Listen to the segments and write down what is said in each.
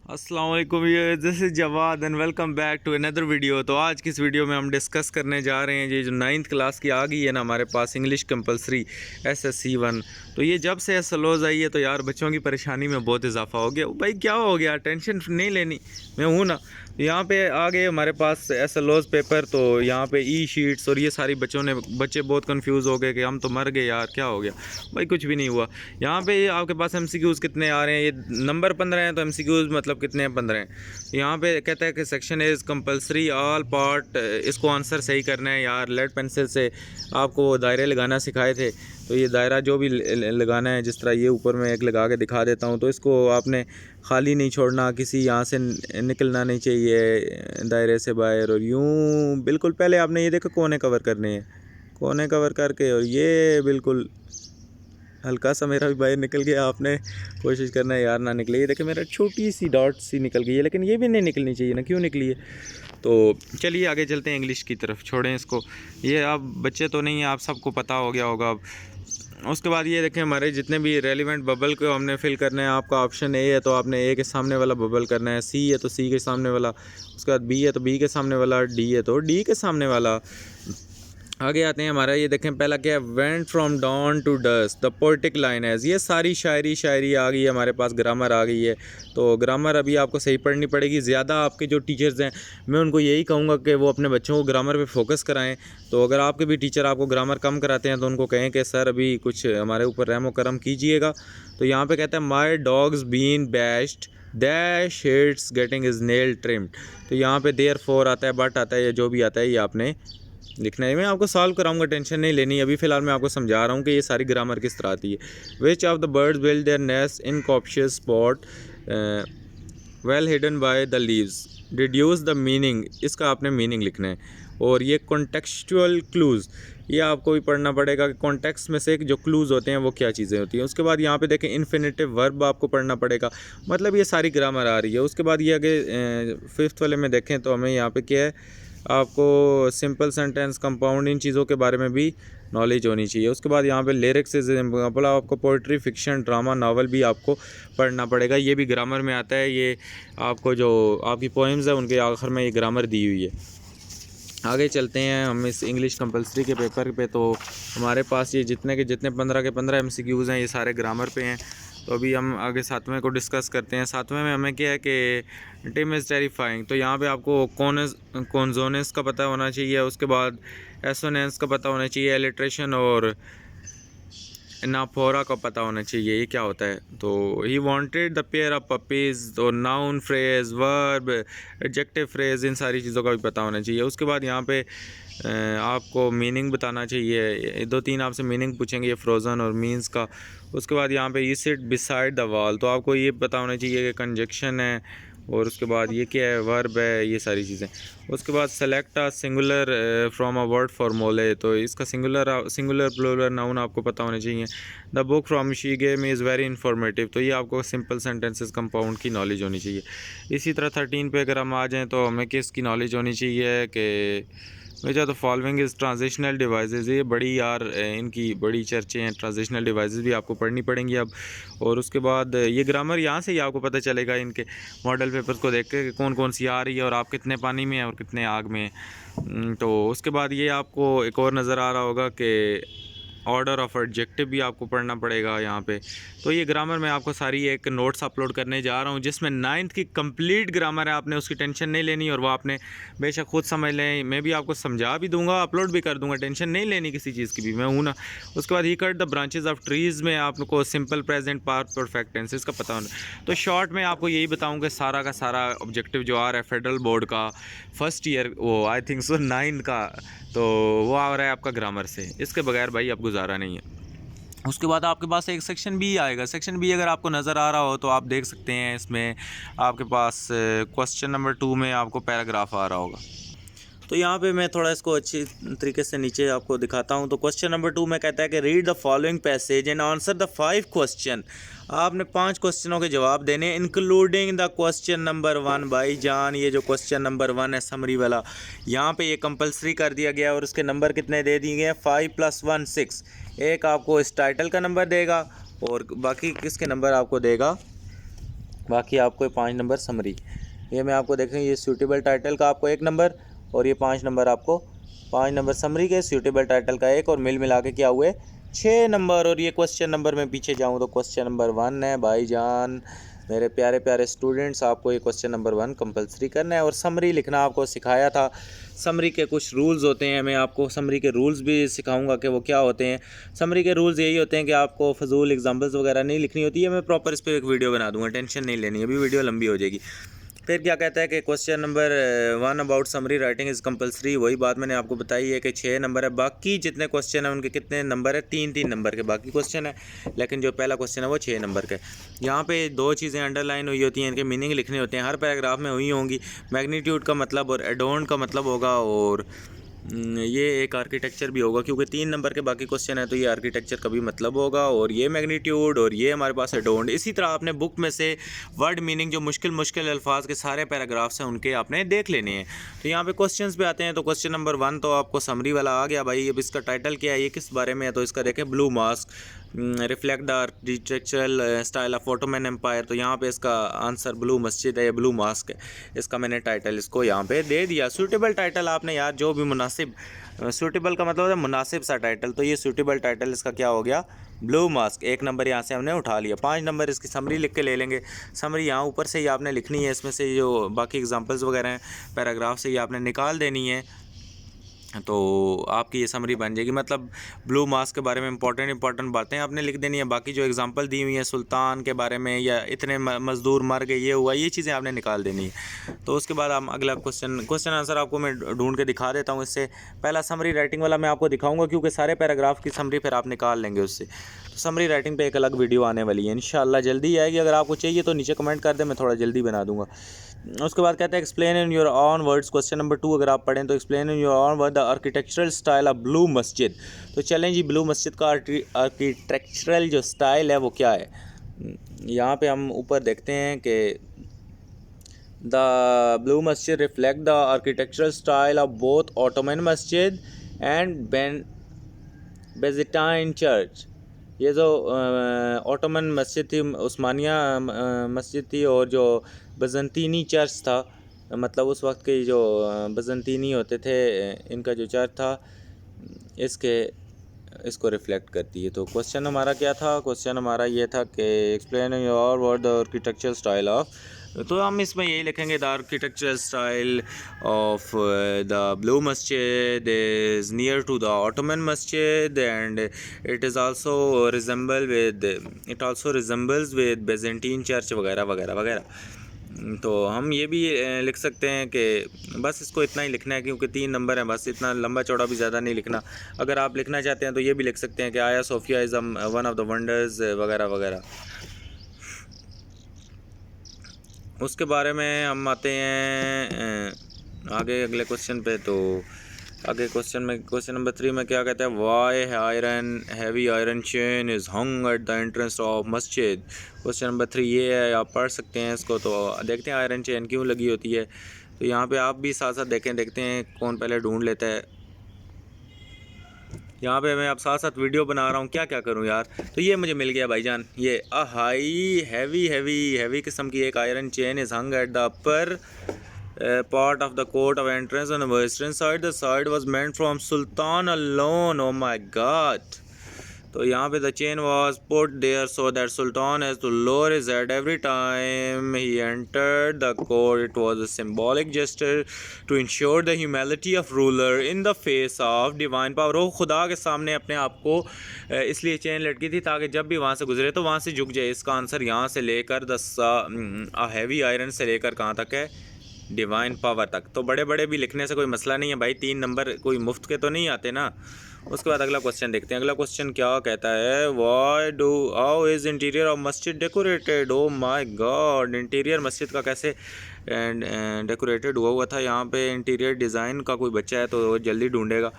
अस्सलाम वालेकुम, ये this is Jawad and welcome back to another video. तो आज की इस वीडियो में हम डिस्कस करने जा रहे हैं ये जो 9th क्लास की आ गई है ना हमारे पास इंग्लिश कंपलसरी SSC1। तो ये जब से SLOs आई है तो यार बच्चों की परेशानी में बहुत इजाफा हो गया। भाई क्या हो गया, टेंशन नहीं लेनी, मैं हूँ ना। तो यहाँ पे आ गए हमारे पास SLOs पेपर, तो यहाँ पे ई शीट्स और ये सारी बच्चे बहुत कंफ्यूज हो गए कि हम तो मर गए यार, क्या हो गया। भाई कुछ भी नहीं हुआ। यहाँ पे आपके पास MCQs कितने आ रहे हैं, ये नंबर 15 हैं, तो MCQs मतलब कितने हैं, 15 हैं। यहाँ पे कहता है कि section is compulsory all part, इसको आंसर सही करना है यार। लेड पेंसिल से आपको दायरे लगाना सिखाए थे, तो ये दायरा जो भी लगाना है, जिस तरह ये ऊपर में एक लगा के दिखा देता हूँ, तो इसको आपने खाली नहीं छोड़ना, किसी यहाँ से निकलना नहीं चाहिए दायरे से बाहर। और यूँ बिल्कुल पहले आपने ये देखो कोने कवर करने हैं, कोने कवर करके, और ये बिल्कुल हल्का सा मेरा भी बाहर निकल गया। आपने कोशिश करना है यार ना निकले। ये देखिए मेरा छोटी सी डॉट सी निकल गई है, लेकिन ये भी नहीं निकलनी चाहिए ना, क्यों निकली है। तो चलिए आगे चलते हैं इंग्लिश की तरफ, छोड़ें इसको। ये आप बच्चे तो नहीं हैं, आप सबको पता हो गया होगा अब। उसके बाद ये देखें हमारे जितने भी रेलिवेंट बबल को हमने फिल करना है। आपका ऑप्शन ए है तो आपने ए के सामने वाला बबल करना है, सी है तो सी के सामने वाला, उसके बाद बी है तो बी के सामने वाला, डी है तो डी के सामने वाला। आगे आते हैं हमारा, ये देखें पहला क्या है, went from dawn to dust the poetic line है। ये सारी शायरी आ गई है हमारे पास, ग्रामर आ गई है। तो ग्रामर अभी आपको सही पढ़नी पड़ेगी। ज़्यादा आपके जो टीचर्स हैं, मैं उनको यही कहूँगा कि वो अपने बच्चों को ग्रामर पे फोकस कराएं। तो अगर आपके भी टीचर आपको ग्रामर कम कराते हैं तो उनको कहें कि सर अभी कुछ हमारे ऊपर रहम करम कीजिएगा। तो यहाँ पर कहता है my dog's been bashed dash hits getting is nail trimmed. तो यहाँ पे देयर फोर आता है, बट आता है, या जो भी आता है ये आपने लिखना है। मैं आपको सॉल्व कराऊंगा, टेंशन नहीं लेनी। अभी फ़िलहाल मैं आपको समझा रहा हूँ कि ये सारी ग्रामर किस तरह आती है। Which of the birds build their nest in conspicuous spot well hidden by the leaves, deduce the meaning, इसका आपने मीनिंग लिखना है। और ये कॉन्टेक्सचुअल क्लूज़, ये आपको भी पढ़ना पड़ेगा कि कॉन्टेक्स्ट में से जो क्लूज़ होते हैं वो क्या चीज़ें होती हैं। उसके बाद यहाँ पे देखें इन्फिनेटिव वर्ब आपको पढ़ना पड़ेगा, मतलब ये सारी ग्रामर आ रही है। उसके बाद ये आगे 5th वाले में देखें तो हमें यहाँ पे क्या है, आपको सिंपल सेंटेंस, कंपाउंड, इन चीज़ों के बारे में भी नॉलेज होनी चाहिए। उसके बाद यहाँ पे लिरिक्स एग्जाम्पल, आपको पोइट्री, फिक्शन, ड्रामा, नावल भी आपको पढ़ना पड़ेगा। ये भी ग्रामर में आता है। ये आपको जो आपकी पोएम्स है उनके आखिर में ये ग्रामर दी हुई है। आगे चलते हैं हम इस इंग्लिश कंपलसरी के पेपर पे। तो हमारे पास ये जितने 15 के 15 MCQs हैं, ये सारे ग्रामर पे हैं। तो अभी हम आगे 7वें को डिस्कस करते हैं। 7वें में हमें क्या है कि टिम इज़ टेरिफाइंग। तो यहाँ पे आपको कॉन्जोनेंस का पता होना चाहिए, उसके बाद एसोनेंस का पता होना चाहिए, एलिट्रेशन और नाफोरा का पता होना चाहिए, ये क्या होता है। तो he wanted the pair of puppies, तो noun phrase, verb, adjective phrase, इन सारी चीज़ों का भी पता होना चाहिए। उसके बाद यहाँ पे आपको मीनिंग बताना चाहिए। 2-3 आपसे मीनिंग पूछेंगे, ये फ्रोज़न और मीन्स का। उसके बाद यहाँ पे you sit beside the wall, तो आपको ये पता होना चाहिए कि कंजक्शन है, और उसके बाद ये क्या है, वर्ब है, ये सारी चीज़ें। उसके बाद select a singular from a word फॉर्मूले, तो इसका सिंगुलर प्लूरल नाउन आपको पता होने चाहिए। The book from she game is very informative, तो ये आपको सिंपल सेंटेंसेस कंपाउंड की नॉलेज होनी चाहिए। इसी तरह 13 पे अगर हम आ जाएँ तो हमें किस की नॉलेज होनी चाहिए कि वजह तो फॉलोइंग इज़ ट्रांजिशनल डिवाइसेस। ये बड़ी यार इनकी बड़ी चर्चे हैं, ट्रांजिशनल डिवाइसेस भी आपको पढ़नी पड़ेंगी अब। और उसके बाद ये ग्रामर यहाँ से ही आपको पता चलेगा इनके मॉडल पेपर्स को देख के कि कौन कौन सी आ रही है और आप कितने पानी में हैं और कितने आग में हैं। तो उसके बाद ये आपको एक और नज़र आ रहा होगा कि ऑर्डर ऑफ एडजेक्टिव भी आपको पढ़ना पड़ेगा यहाँ पे। तो ये ग्रामर में आपको सारी एक नोट्स अपलोड करने जा रहा हूँ, जिसमें 9th की कंप्लीट ग्रामर है। आपने उसकी टेंशन नहीं लेनी, और वो आपने बेशक खुद समझ लें, मैं भी आपको समझा भी दूंगा, अपलोड भी कर दूंगा, टेंशन नहीं लेनी किसी चीज़ की भी, मैं हूँ ना। उसके बाद he cut the branches of trees में आपको simple present past perfect tenses का पता होना। तो शॉर्ट में आपको यही बताऊँ कि सारा का सारा ऑब्जेक्टिव जो आ रहा है फेडरल बोर्ड का फर्स्ट ईयर, वो आई थिंक सो 9 का, तो वो आ रहा है आपका ग्रामर से। इसके बगैर भाई अब गुजारा नहीं है। उसके बाद आपके पास एक सेक्शन बी आएगा। सेक्शन बी अगर आपको नज़र आ रहा हो तो आप देख सकते हैं, इसमें आपके पास क्वेश्चन नंबर 2 में आपको पैराग्राफ आ रहा होगा। तो यहाँ पे मैं थोड़ा इसको अच्छी तरीके से नीचे आपको दिखाता हूँ। तो क्वेश्चन नंबर 2 में कहता है कि read the following passage and answer the 5 question. आपने 5 क्वेश्चनों के जवाब देने, इंक्लूडिंग द क्वेश्चन नंबर 1। भाई जान, ये जो क्वेश्चन नंबर 1 है समरी वाला, यहाँ पे ये कंपलसरी कर दिया गया, और उसके नंबर कितने दे दिए गए, 5 + 1 6। एक आपको इस टाइटल का नंबर देगा और बाकी किसके नंबर आपको देगा, बाकी आपको 5 नंबर समरी। ये मैं आपको देखें, ये सूटेबल टाइटल का आपको 1 नंबर और ये 5 नंबर आपको 5 नंबर समरी के, सूटेबल टाइटल का 1 और मिल मिला के क्या हुए 6 नंबर। और ये क्वेश्चन नंबर में पीछे जाऊँ तो क्वेश्चन नंबर 1 है भाईजान। मेरे प्यारे प्यारे स्टूडेंट्स, आपको ये क्वेश्चन नंबर 1 कंपलसरी करना है और समरी लिखना आपको सिखाया था। समरी के कुछ रूल्स होते हैं, मैं आपको समरी के रूल्स भी सिखाऊंगा कि वो क्या होते हैं। समरी के रूल्स यही होते हैं कि आपको फजूल एग्जांपल्स वगैरह नहीं लिखनी होती है। मैं प्रॉपर इस पर एक वीडियो बना दूंगा, टेंशन नहीं लेनी, अभी वीडियो लंबी हो जाएगी। फिर क्या कहता है कि question number 1 about summary writing is compulsory, वही बात मैंने आपको बताई है कि 6 नंबर है। बाकी जितने क्वेश्चन हैं उनके कितने नंबर है, 3-3 नंबर के बाकी क्वेश्चन है, लेकिन जो पहला क्वेश्चन है वो 6 नंबर का है। यहाँ पे 2 चीज़ें अंडरलाइन हुई होती हैं, इनके मीनिंग लिखने होते हैं, हर पैराग्राफ में हुई होंगी। मैग्नीट्यूड का मतलब और एडोन का मतलब होगा, और ये एक आर्किटेक्चर भी होगा, क्योंकि 3 नंबर के बाकी क्वेश्चन है तो ये आर्किटेक्चर का भी मतलब होगा, और ये मैग्नीट्यूड, और ये हमारे पास एडोन्ड। इसी तरह आपने बुक में से वर्ड मीनिंग जो मुश्किल मुश्किल अल्फाज के सारे पैराग्राफ्स हैं उनके आपने देख लेने हैं। तो यहाँ पे क्वेश्चंस पे आते हैं। तो क्वेश्चन नंबर 1 तो आपको समरी वाला आ गया भाई। अब इसका टाइटल क्या है, ये किस बारे में है, तो इसका देखें, blue mosque reflect the architectural style of Ottoman empire. तो यहाँ पे इसका आंसर ब्लू मस्जिद है या ब्लू मास्क है। इसका मैंने टाइटल इसको यहाँ पे दे दिया। सूटेबल टाइटल आपने यार जो भी मुनासिब, सूटेबल का मतलब है मुनासिब सा टाइटल, तो ये सूटेबल टाइटल इसका क्या हो गया, ब्लू मास्क। 1 नंबर यहाँ से हमने उठा लिया। 5 नंबर इसकी समरी लिख के ले लेंगे। समरी यहाँ ऊपर से ही आपने लिखनी है, इसमें से जो बाकी एग्जांपल्स वगैरह हैं पैराग्राफ से ये आपने निकाल देनी है, तो आपकी ये समरी बन जाएगी। मतलब ब्लू मास्क के बारे में इंपॉर्टेंट बातें आपने लिख देनी है। बाकी जो एग्जांपल दी हुई हैं सुल्तान के बारे में या इतने मज़दूर मर गए, ये हुआ, ये चीज़ें आपने निकाल देनी है। तो उसके बाद हम अगला क्वेश्चन आंसर आपको मैं ढूंढ के दिखा देता हूँ। इससे पहला समरी राइटिंग वाला मैं आपको दिखाऊँगा, क्योंकि सारे पैराग्राफ की समरी फिर आप निकाल लेंगे उससे। तो समरी राइटिंग पे एक अलग वीडियो आने वाली है, इंशाल्लाह जल्दी आएगी। अगर आपको चाहिए तो नीचे कमेंट कर दें, मैं थोड़ा जल्दी बना दूँगा। उसके बाद कहते हैं explain in your on words. Question number 2 अगर आप पढ़ें तो explain in your on word the architectural style of blue मस्जिद। तो चलें जी, ब्लू मस्जिद का आर्किटेक्चरल जो स्टाइल है वो क्या है। यहाँ पे हम ऊपर देखते हैं कि द ब्लू मस्जिद reflect the architectural style of both Ottoman masjid and बेज़िटाइन church. ये जो ऑटोमन मस्जिद थी, उस्मानिया मस्जिद थी, और जो बज़ंतीनी चर्च था, मतलब उस वक्त के जो बज़ंतीनी होते थे, इनका जो चर्च था, इसको रिफ्लेक्ट करती है। तो क्वेश्चन हमारा क्या था, क्वेश्चन हमारा ये था कि explain your word the architectural style of. तो हम इसमें यही लिखेंगे, the architectural style of the blue masjid is near to the Ottoman masjid and it also resembles with Byzantine church वगैरह वगैरह वगैरह। तो हम ये भी लिख सकते हैं कि बस इसको इतना ही लिखना है, क्योंकि 3 नंबर हैं, बस इतना लंबा चौड़ा भी ज़्यादा नहीं लिखना। अगर आप लिखना चाहते हैं तो ये भी लिख सकते हैं कि Hagia Sophia is one of the wonders वगैरह वगैरह। उसके बारे में हम आते हैं आगे अगले क्वेश्चन पे। तो आगे क्वेश्चन नंबर 3 में क्या कहता है, why heavy iron chain is hung at the entrance of masjid. Question number 3 ये है, आप पढ़ सकते हैं इसको। तो देखते हैं आयरन चेन क्यों लगी होती है। तो यहाँ पे आप भी साथ साथ देखते हैं कौन पहले ढूंढ लेता है। यहाँ पे मैं आप साथ साथ वीडियो बना रहा हूँ, क्या क्या करूँ यार। तो ये मुझे मिल गया भाईजान, ये हाई हैवी किस्म की एक iron chain is hung at the upper part of the court of entrance on the western side. The side was meant from Sultan alone. Oh my God. तो यहाँ पे the chain was put there so that Sultan has to lower his head every time he entered the court. It was a symbolic gesture to ensure the humility of ruler in the face of divine power. वो खुदा के सामने अपने आप को इसलिए chain लटकी थी ताकि जब भी वहाँ से गुजरे तो वहाँ से झुक जाए। इसका आंसर यहाँ से लेकर हैवी आयरन से लेकर कहाँ तक है, डिवाइन पावर तक। तो बड़े बड़े भी लिखने से कोई मसला नहीं है भाई, 3 नंबर कोई मुफ्त के तो नहीं आते ना। उसके बाद अगला क्वेश्चन देखते हैं। अगला क्वेश्चन क्या कहता है, हाउ इज़ इंटीरियर ऑफ मस्जिद decorated. O my God, interior मस्जिद का कैसे डेकोरेटेड हुआ था। यहाँ पे इंटीरियर डिज़ाइन का कोई बच्चा है तो जल्दी ढूंढेगा।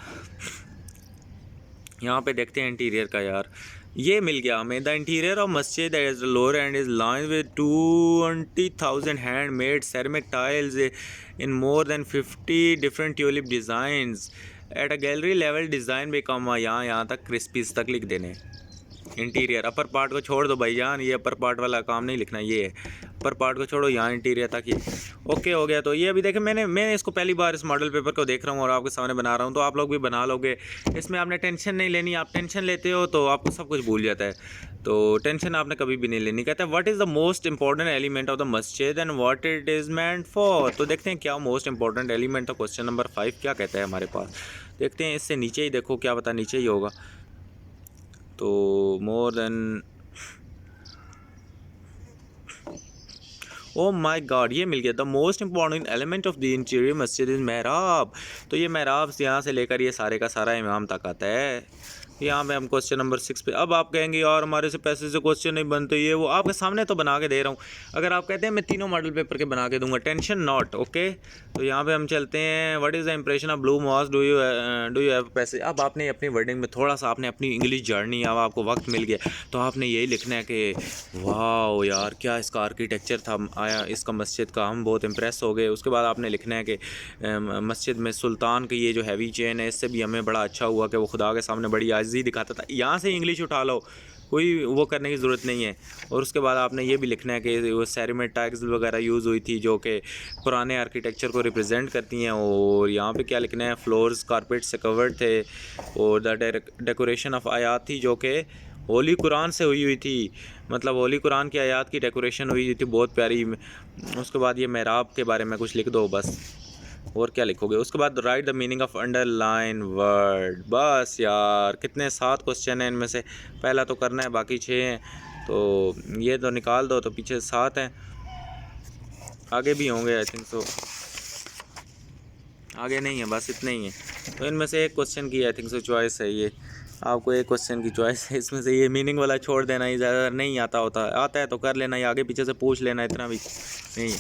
यहाँ पे देखते हैं इंटीरियर का यार, ये मिल गया हमें। The interior of masjid as the lower end is line with 20,000 hand made ceramic tiles in more than 50 different tulip designs at a gallery level design भी कम। यहाँ तक क्रिस्पीज तक लिख देने। इंटीरियर अपर पार्ट को छोड़ दो भाईजान, ये अपर पार्ट वाला काम नहीं लिखना, ये है अपर पार्ट को छोड़ो, यहाँ इंटीरियर तक ये ओके हो गया। तो ये अभी देखें मैं इसको पहली बार इस मॉडल पेपर को देख रहा हूँ और आपके सामने बना रहा हूँ, तो आप लोग भी बना लोगे। इसमें आपने टेंशन नहीं लेनी, आप टेंशन लेते हो तो आपको सब कुछ भूल जाता है, तो टेंशन आपने कभी भी नहीं लेनी। कहता है what is the most important element of the masjid and what it is meant for. तो देखते हैं क्या मोस्ट इंपॉर्टेंट एलिमेंट था। क्वेश्चन नंबर 5 क्या कहता है हमारे पास, देखते हैं। इससे नीचे ही देखो, क्या पता नीचे ही होगा। तो मोर देन, ओ माई गॉड, ये मिल गया। The most important element of the interior मस्जिद इज़ महराब। तो ये महराब यहाँ से लेकर ये सारे का सारा इमाम तक आता है। यहाँ पे हम क्वेश्चन नंबर 6 पे, अब आप कहेंगे यार हमारे से पैसे से क्वेश्चन नहीं बनते, ये वो आपके सामने तो बना के दे रहा हूँ। अगर आप कहते हैं मैं तीनों मॉडल पेपर के बना के दूंगा, टेंशन नॉट, ओके। तो यहाँ पे हम चलते हैं। What is the impression of blue mosque, do you have पैसे। अब आपने अपनी वर्डिंग में थोड़ा सा आपने अपनी इंग्लिश जर्नी, अब आपको वक्त मिल गया तो आपने यही लिखना है कि वाह यार क्या इसका आर्किटेक्चर था आया इसका मस्जिद का, हम बहुत इम्प्रेस हो गए। उसके बाद आपने लिखना है कि मस्जिद में सुल्तान की ये जो हैवी चेन है इससे भी हमें बड़ा अच्छा हुआ कि वो खुदा के सामने बड़ी आज़ी दिखाता था। यहाँ से इंग्लिश उठा लो, कोई वो करने की ज़रूरत नहीं है। और उसके बाद आपने ये भी लिखना है कि वो सेरेमिक टाइल्स वगैरह यूज़ हुई थी जो कि पुराने आर्किटेक्चर को रिप्रेजेंट करती हैं। और यहाँ पे क्या लिखना है, फ्लोर्स कारपेट से कवर्ड थे और द डेकोरेशन ऑफ आयात थी जो कि होली कुरान से हुई थी, मतलब होली कुरान की आयात की डेकोरेशन हुई थी बहुत प्यारी। उसके बाद ये महराब के बारे में कुछ लिख दो बस, और क्या लिखोगे। उसके बाद right the meaning of underline word. बस यार कितने 7 क्वेश्चन हैं, इनमें से पहला तो करना है, बाकी 6 हैं। तो ये तो निकाल दो, तो पीछे 7 हैं, आगे भी होंगे आई थिंक सो। आगे नहीं है, बस इतने ही हैं। तो इनमें से एक क्वेश्चन की आई थिंक सो चॉइस है, ये आपको एक क्वेश्चन की चॉइस है। इसमें से ये मीनिंग वाला छोड़ देना, ही ज़्यादा नहीं आता है तो कर लेना, या आगे पीछे से पूछ लेना, इतना भी नहीं।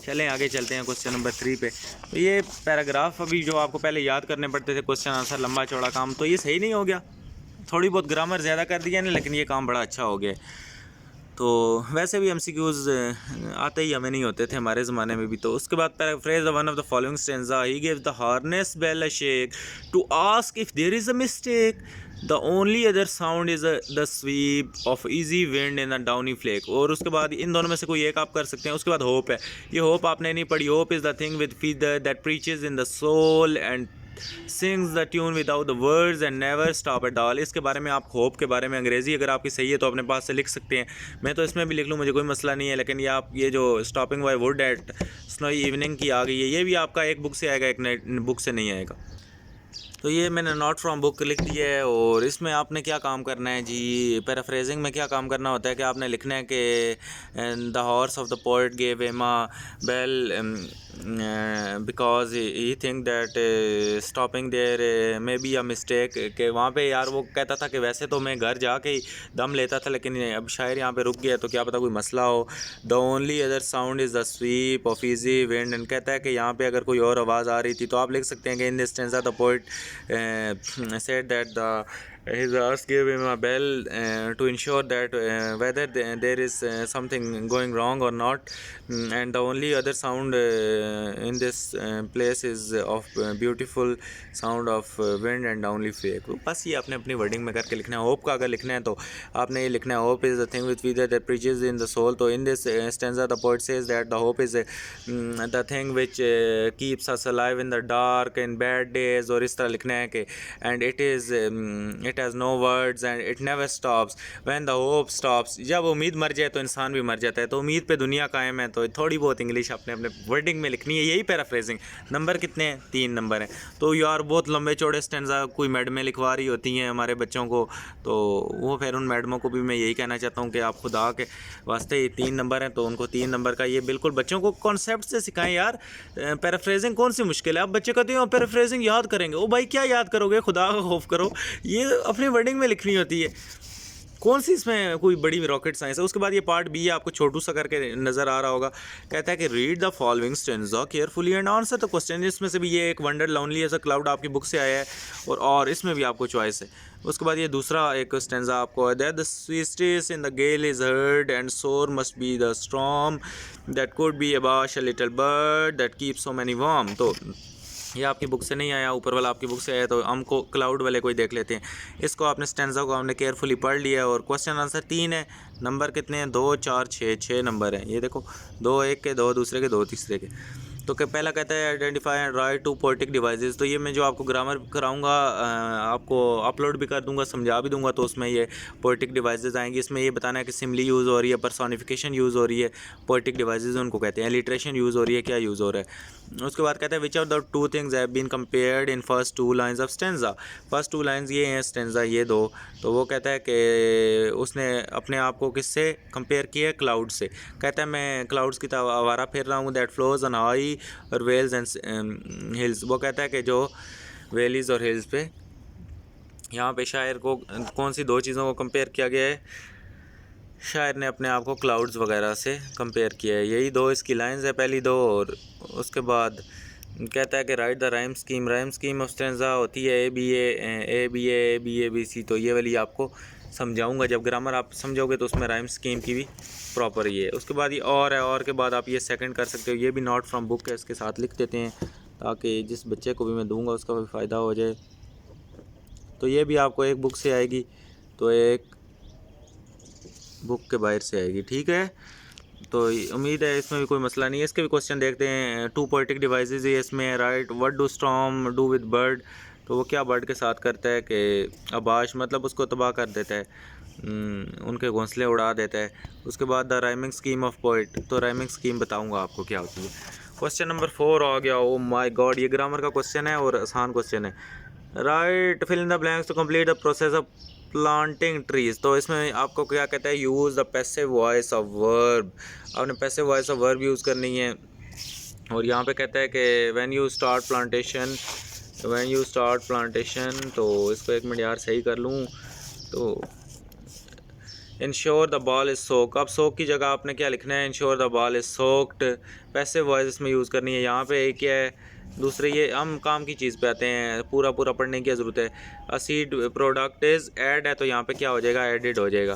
चलें आगे चलते हैं क्वेश्चन नंबर 3 पे। तो ये पैराग्राफ अभी जो आपको पहले याद करने पड़ते थे क्वेश्चन आंसर लंबा चौड़ा काम, तो ये सही नहीं हो गया। थोड़ी बहुत ग्रामर ज़्यादा कर दिया नहीं, लेकिन ये काम बड़ा अच्छा हो गया। तो वैसे भी MCQs आते ही हमें नहीं होते थे हमारे ज़माने में भी। तो उसके बाद paraphrase one of the following stanza, he gives the harness bell a shake to ask if there is a mistake, the only other sound is the sweep of easy wind in a downy flake. और उसके बाद इन दोनों में से कोई एक आप कर सकते हैं। उसके बाद होप है, ये होप आपने नहीं पढ़ी। Hope is the thing with feather that preaches in the soul and sings the tune without the words and never stop at all. इसके बारे में आप होप के बारे में अंग्रेज़ी अगर आपकी सही है तो अपने पास से लिख सकते हैं, मैं तो इसमें भी लिख लूँ, मुझे कोई मसला नहीं है। लेकिन ये आप ये जो stopping by would eight snowy evening की आ गई है, ये भी आपका एक बुक से आएगा, एक बुक से नहीं आएगा। तो ये मैंने नोट फ्रॉम बुक लिख दिया है। और इसमें आपने क्या काम करना है जी, पैराफ्रेजिंग में क्या काम करना होता है कि आपने लिखना है कि the horse of the poet gave him a bell because he think that stopping there may be a mistake. कि वहाँ पे यार वो कहता था कि वैसे तो मैं घर जाके ही दम लेता था, लेकिन अब शायर यहाँ पे रुक गया तो क्या पता कोई मसला हो। The only other sound is the sweep of easy wind. And कहता है कि यहाँ पे अगर कोई और आवाज़ आ रही थी तो आप लिख सकते हैं कि इन this stanza the poet said that his ass gave him a bell to ensure that whether there is something going wrong or not, and the only other sound in this place is of beautiful sound of wind and only flake। बस ये आपने अपनी wording में करके लिखना है। Hope का अगर लिखना है तो आपने ये लिखना है, hope is the thing with feather that preaches in the soul. तो in this stanza the poet says that the hope is the thing which keeps us alive in the dark in bad days. और इस तरह लिखना है कि and it has no words and it never stops when the hope stops. जब उम्मीद मर जाए तो इंसान भी मर जाता है, तो उम्मीद पे दुनिया कायम है। तो थोड़ी बहुत इंग्लिश अपने अपने वर्डिंग में लिखनी है, यही पैराफ्रेजिंग। नंबर कितने हैं? 3 नंबर हैं। तो यार बहुत लंबे चौड़े स्टेंजा कोई मैडमें लिखवा रही होती हैं हमारे बच्चों को, तो वो फिर उन मैडमों को भी मैं यही कहना चाहता हूँ कि आप खुदा के वास्ते ये 3 नंबर हैं तो उनको 3 नंबर का ये बिल्कुल बच्चों को कॉन्सेप्ट से सिखाएं यार। पैराफ्रेजिंग कौन सी मुश्किल है? अब बच्चे कहते हैं पैराफ्रेजिंग याद करेंगे, ओ भाई क्या याद करोगे, खुदा का खौफ करो, ये अपनी वर्डिंग में लिखनी होती है, कौन सी इसमें कोई बड़ी रॉकेट साइंस है। उसके बाद ये पार्ट बी है, आपको छोटू सा करके नज़र आ रहा होगा। कहता है कि read the following stanza carefully and answer the question. इसमें से भी ये एक wander lonely as a cloud आपकी बुक से आया है, और इसमें भी आपको चॉइस है। उसके बाद ये दूसरा एक स्टेंजा आपको है, that the sweetest in the gale is heard and sore must be the storm that could be abash a little bird that keep so many warm. तो ये आपकी बुक से नहीं आया, ऊपर वाला आपकी बुक से आया, तो हमको क्लाउड वाले कोई देख लेते हैं। इसको आपने स्टैंजा को आपने केयरफुली पढ़ लिया और क्वेश्चन आंसर 3 है। नंबर कितने हैं? 2 4 6 6 नंबर हैं। ये देखो, 2 एक के, 2 दूसरे के, 2 तीसरे के। तो पहला कहता है identify and write two poetic devices. तो ये मैं जो आपको ग्रामर कराऊंगा आपको अपलोड भी कर दूंगा, समझा भी दूंगा। तो उसमें ये पोएटिक डिवाइसेस आएंगी। इसमें ये बताना है कि सिमली यूज़ हो रही है, पर्सोनिफिकेशन यूज़ हो रही है। पोएटिक डिवाइसेस उनको कहते हैं। लिटरेशन यूज़ हो रही है, क्या यूज़ हो रहा है। उसके बाद कहता है which of the two things have been compared in first 2 lines of stanza. First 2 lines ये हैं, स्टेंजा ये 2। तो वो कहता है कि उसने अपने आप को किससे कंपेयर किया है? क्लाउड से। कहता है मैं क्लाउड्स की तरह आवारा फिर रहा हूँ, दैट फ्लोज ऑन हाई और वेल्स एंड हिल्स। वो कहता है कि जो वैलीज़ और हिल्स पे, यहाँ पे शायर को कौन सी 2 चीज़ों को कंपेयर किया गया है? शायर ने अपने आप को क्लाउड्स वगैरह से कंपेयर किया है। यही 2 इसकी लाइंस है, पहली 2। और उसके बाद कहता है कि right the rhyme scheme. Rhyme scheme of stanza होती है ABA तो ये वाली आपको समझाऊंगा। जब ग्रामर आप समझोगे तो उसमें राइम स्कीम की भी प्रॉपर ये है। उसके बाद ये और है, और के बाद आप ये सेकंड कर सकते हो। ये भी नॉट फ्रॉम बुक है, इसके साथ लिख देते हैं ताकि जिस बच्चे को भी मैं दूंगा उसका भी फ़ायदा हो जाए। तो ये भी आपको एक बुक से आएगी, तो एक बुक के बाहर से आएगी, ठीक है। तो उम्मीद है इसमें भी कोई मसला नहीं है। इसके भी क्वेश्चन देखते हैं। 2 पोएटिक डिवाइसेस है इसमें। Right what do storm do with bird. तो वो क्या बर्ड के साथ करता है कि आबाश, मतलब उसको तबाह कर देता है, उनके घोंसले उड़ा देता है। उसके बाद the rhyming scheme of poet. तो राइमिंग स्कीम बताऊंगा आपको क्या होती है। क्वेश्चन नंबर 4 आ गया। ओ माय गॉड, ये ग्रामर का क्वेश्चन है और आसान क्वेश्चन है। Write fill in the blanks to complete the process of planting trees. तो इसमें आपको क्या कहता है? Use the passive voice of verb. आपने passive voice of verb use करनी है। और यहाँ पे कहता है कि व्हेन यू स्टार्ट प्लांटेशन, तो इसको एक मिनट यार सही कर लूँ। तो इंश्योर द बॉल इज़ सोक। अब सोक की जगह आपने क्या लिखना है? Ensure the ball is soaked. Passive voice इसमें यूज़ करनी है। यहाँ पे एक क्या है, दूसरे ये हम काम की चीज़ पे आते हैं। पूरा पढ़ने की ज़रूरत है। A seed product is add है, तो यहाँ पे क्या हो जाएगा? एडिड हो जाएगा।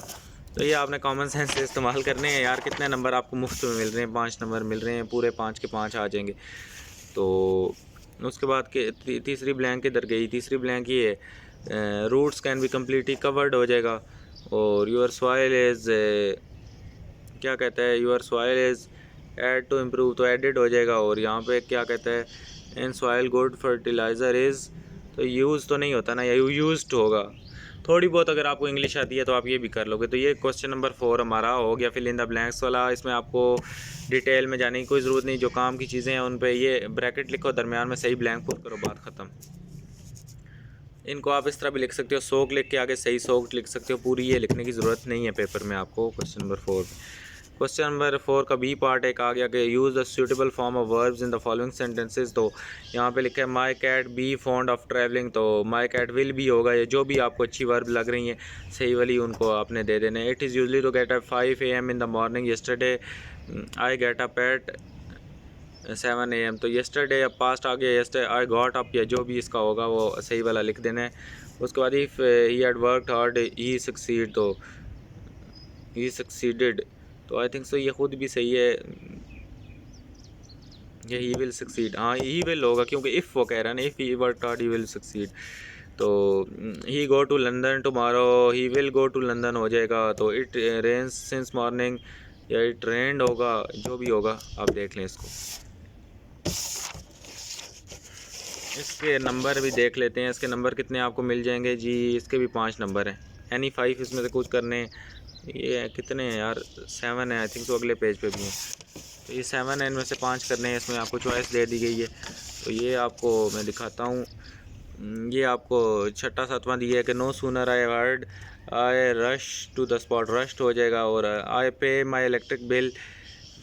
तो ये आपने कॉमन सेंस से इस्तेमाल करने हैं यार। कितने नंबर आपको मुफ्त में मिल रहे हैं? 5 नंबर मिल रहे हैं, पूरे 5 के 5 आ जाएंगे। तो उसके बाद के तीसरी ब्लैंक किधर गई? तीसरी ब्लैंक ये है, roots can be completely covered हो जाएगा। और यूर सॉइल इज़ क्या कहता है? Your soil is add to improve, तो एडिड हो जाएगा। और यहाँ पे क्या कहता है? In soil good fertiliser is, तो यूज़ तो नहीं होता ना, या यूज्ड होगा। थोड़ी बहुत अगर आपको इंग्लिश आती है तो आप ये भी कर लोगे। तो ये क्वेश्चन नंबर 4 हमारा हो गया फिल इन द ब्लैंक्स वाला। इसमें आपको डिटेल में जाने की कोई ज़रूरत नहीं। जो काम की चीज़ें हैं उन पे ये ब्रैकेट लिखो, दरमियान में सही ब्लैंक पुट करो, बात ख़त्म। इनको आप इस तरह भी लिख सकते हो, सोक लिख के आगे सही सोक लिख सकते हो। पूरी ये लिखने की ज़रूरत नहीं है पेपर में आपको। क्वेश्चन नंबर 4, क्वेश्चन नंबर 4 का बी पार्ट एक आ गया कि use the suitable form of verbs in the following sentences. तो यहाँ पे लिखा है my cat be fond of travelling. तो माई कैट विल भी होगा। ये जो भी आपको अच्छी वर्ब लग रही हैं सही वाली उनको आपने दे देना है। It is usually to get up 5 AM in the morning. Yesterday I get up at 7 AM। तो येस्टरडे अब पास्ट आ गया, येस्टरडे आई गॉट अप, या जो भी इसका होगा वो सही वाला लिख देना है। उसके बाद if he had worked hard he succeed, तो ही सक्सीडेड। तो आई थिंक सो ये खुद भी सही है, ये ही विल सक्सीड। हाँ ही विल होगा क्योंकि इफ़ वो कह रहा है ना, if he worked hard he will succeed. तो he go to London tomorrow, he will go to London हो जाएगा। तो इट रेन्स सिंस मॉर्निंग, या इट रेन्ड होगा, जो भी होगा आप देख लें इसको। इसके नंबर भी देख लेते हैं। इसके नंबर कितने आपको मिल जाएंगे जी? इसके भी 5 नंबर हैं। एनी 5 इसमें से कुछ करने। ये कितने हैं यार? 7 है आई थिंक। तो अगले पेज पे भी हैं। तो ये 7 है, इनमें से 5 करने हैं। इसमें आपको चॉइस दे दी गई है। तो ये आपको मैं दिखाता हूँ। ये आपको 6वां 7वां दिया है कि no sooner I heard I rush to the spot, rushed हो जाएगा। और I pay my electric bill,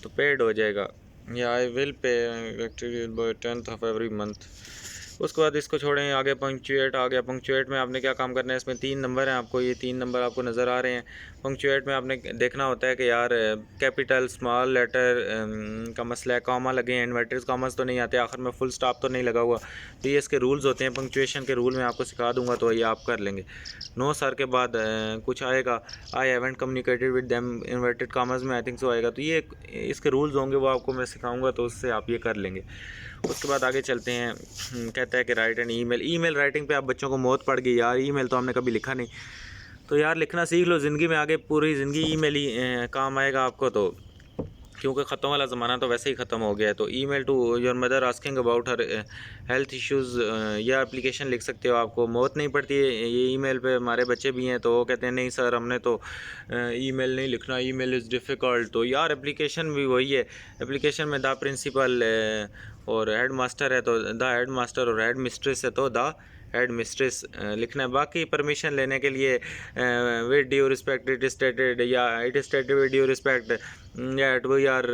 तो पेड हो जाएगा। या I will pay electric bill by 10th of every month. उसके बाद इसको छोड़ें, आगे पंक्चुएट आ गया। पंक्चुएट में आपने क्या काम करना है, इसमें 3 नंबर हैं आपको, ये 3 नंबर आपको नज़र आ रहे हैं। पंक्चुएट में आपने देखना होता है कि यार कैपिटल स्मॉल लेटर का मसला है, कॉमा लगे हैं, इन्वर्टेड कॉमर्स तो नहीं आते, आखिर में फुल स्टॉप तो नहीं लगा हुआ। तो ये इसके रूल्स होते हैं, पंक्चुएशन के रूल मैं आपको सिखा दूंगा, तो ये आप कर लेंगे। नो सर के बाद कुछ आएगा, I haven't communicated with them, inverted commas में आई थिंक सो आएगा। तो ये इसके रूल्स होंगे, वो आपको मैं सिखाऊंगा, तो उससे आप ये कर लेंगे। उसके बाद आगे चलते हैं। कहता है कि राइट एन ईमेल राइटिंग पे आप बच्चों को मौत पड़ गई यार, ईमेल तो हमने कभी लिखा नहीं। तो यार लिखना सीख लो, ज़िंदगी में आगे पूरी ज़िंदगी ईमेल ही काम आएगा आपको। तो क्योंकि ख़त्म वाला ज़माना तो वैसे ही ख़त्म हो गया है। तो email to your mother asking about her health issues, या एप्लीकेशन लिख सकते हो, आपको मौत नहीं पड़ती है। ये ईमेल पे हमारे बच्चे भी हैं, तो वो कहते हैं नहीं सर हमने तो ईमेल नहीं लिखना, ईमेल इज़ डिफ़िकल्ट। तो यार एप्लीकेशन भी वही है, एप्लीकेशन में द प्रिंसिपल और हेड मास्टर है, तो द हेड मास्टर, और हेड मिस्ट्रेस है तो द हेड मिस्ट्रेस लिखना है। बाकी परमिशन लेने के लिए with due respect it stated, या it stated with due respect at we are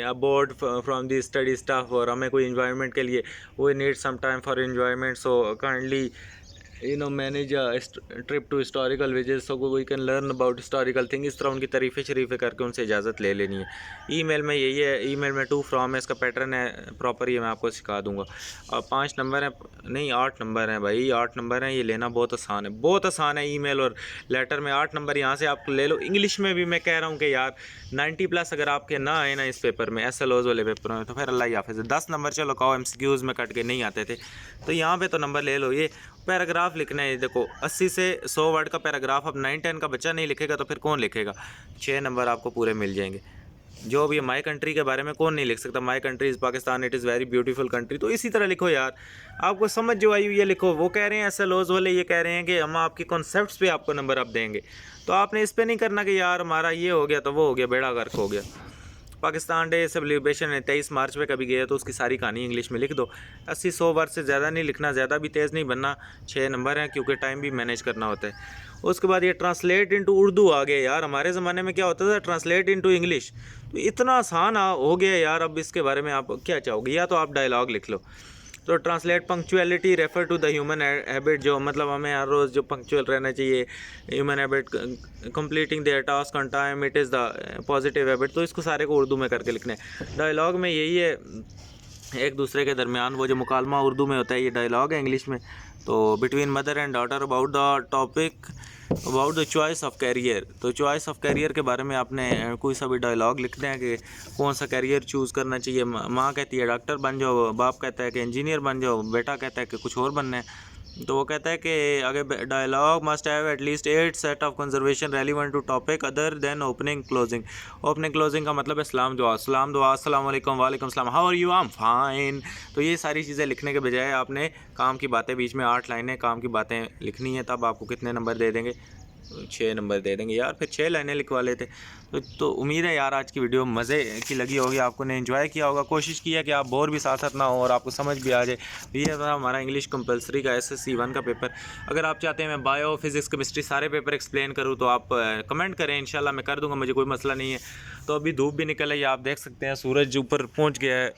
aboard from the study staff, और हमें कोई इन्वायरमेंट के लिए we need some time for enjoyment, so kindly manage trip to historical विजेज, so we can learn about historical thing. इस तरह उनकी तारीफ़ें शरीफ़ें करके उनसे इजाज़त ले लेनी है। ईमेल में यही है, ईमेल में टू फ्रॉम है, इसका पैटर्न है प्रॉपर, ये मैं आपको सिखा दूंगा। और 5 नंबर हैं, नहीं 8 नंबर हैं भाई, 8 नंबर हैं, ये लेना बहुत आसान है, बहुत आसान है। ईमेल और लेटर में 8 नंबर यहाँ से आप ले लो। इंग्लिश में भी मैं कह रहा हूँ कि यार 90+ अगर आपके ना आए ना इस पेपर में, SLOs वाले पेपर में, तो फिर अल्लाह ही हाफ़िज़। 10 नंबर चलो कहो MCQs में कट के नहीं आते थे, तो यहाँ पे तो नंबर ले लो। ये पैराग्राफ लिखना है, देखो 80 से 100 वर्ड का पैराग्राफ, अब 9-10 का बच्चा नहीं लिखेगा तो फिर कौन लिखेगा। 6 नंबर आपको पूरे मिल जाएंगे। जो भी माई कंट्री के बारे में कौन नहीं लिख सकता, my country is Pakistan, it is very beautiful country. तो इसी तरह लिखो यार, आपको समझ जो आई हुई है लिखो। वो कह रहे हैं SLOs वाले, ये कह रहे हैं कि हम आपकी कॉन्सेप्ट्स पे आपको नंबर अप देंगे, तो आपने इस पर नहीं करना कि यार हमारा ये हो गया तो वो हो गया, बेड़ा गर्क हो गया। पाकिस्तान डे सेलिब्रेशन है 23 मार्च पे कभी गया, तो उसकी सारी कहानी इंग्लिश में लिख दो। 80-100 वर्ड से ज़्यादा नहीं लिखना, ज़्यादा भी तेज़ नहीं बनना। 6 नंबर हैं क्योंकि टाइम भी मैनेज करना होता है। उसके बाद ये ट्रांसलेट इनटू उर्दू आ गया यार। हमारे ज़माने में क्या होता था, ट्रांसलेट इनटू इंग्लिश, तो इतना आसान हो गया यार। अब इसके बारे में आप क्या चाहोगे, या तो आप डायलॉग लिख लो। तो translate punctuality refer to the human habit, जो मतलब हमें हर रोज़ जो पंक्चुअल रहना चाहिए, human habit completing their task on time, it is the positive habit. तो इसको सारे को उर्दू में करके लिखना है। डायलॉग में यही है, एक दूसरे के दरमियान वो जो मुकालमा उर्दू में होता है, ये डायलॉग है इंग्लिश में। तो between mother and daughter about the topic about the choice of career. तो चॉइस ऑफ कैरियर के बारे में आपने कोई सा भी डायलॉग लिखना है कि कौन सा कैरियर चूज़ करना चाहिए। माँ कहती है डॉक्टर बन जाओ, बाप कहता है कि इंजीनियर बन जाओ, बेटा कहता है कि कुछ और बनना है। तो वो कहता है कि आगे dialogue must have at least 8 set of conversation relevant to topic other than opening closing. Opening closing का मतलब है सलाम दुआ, सलाम दुआ, अस्सलाम वालेकुम, वालेकुम सलाम, how are you, I am fine. तो ये सारी चीज़ें लिखने के बजाय आपने काम की बातें, बीच में 8 लाइनें काम की बातें लिखनी है, तब आपको कितने नंबर दे देंगे, 6 नंबर दे देंगे यार। फिर 6 लाइनें लिखवा लेते। तो उम्मीद है यार आज की वीडियो मज़े की लगी होगी, आपको ने एंजॉय किया होगा। कोशिश की है कि आप बोर भी साथ साथ ना हो और आपको समझ भी आ जाए। ये था हमारा इंग्लिश कंपलसरी का SSC 1 का पेपर। अगर आप चाहते हैं मैं बायो, फिज़िक्स, केमिस्ट्री सारे पेपर एक्सप्लेन करूँ तो आप कमेंट करें, इंशाल्लाह मैं कर दूँगा, मुझे कोई मसला नहीं है। तो अभी धूप भी निकल आई है, आप देख सकते हैं सूरज ऊपर पहुँच गया है,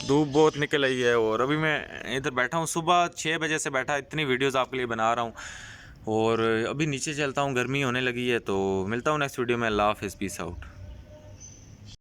धूप बहुत निकल आई है। और अभी मैं इधर बैठा हूँ, सुबह 6 बजे से बैठा, इतनी वीडियोज़ आपके लिए बना रहा हूँ। और अभी नीचे चलता हूँ, गर्मी होने लगी है। तो मिलता हूँ नेक्स्ट वीडियो में। अल्लाह हाफ़िज़, पीस आउट।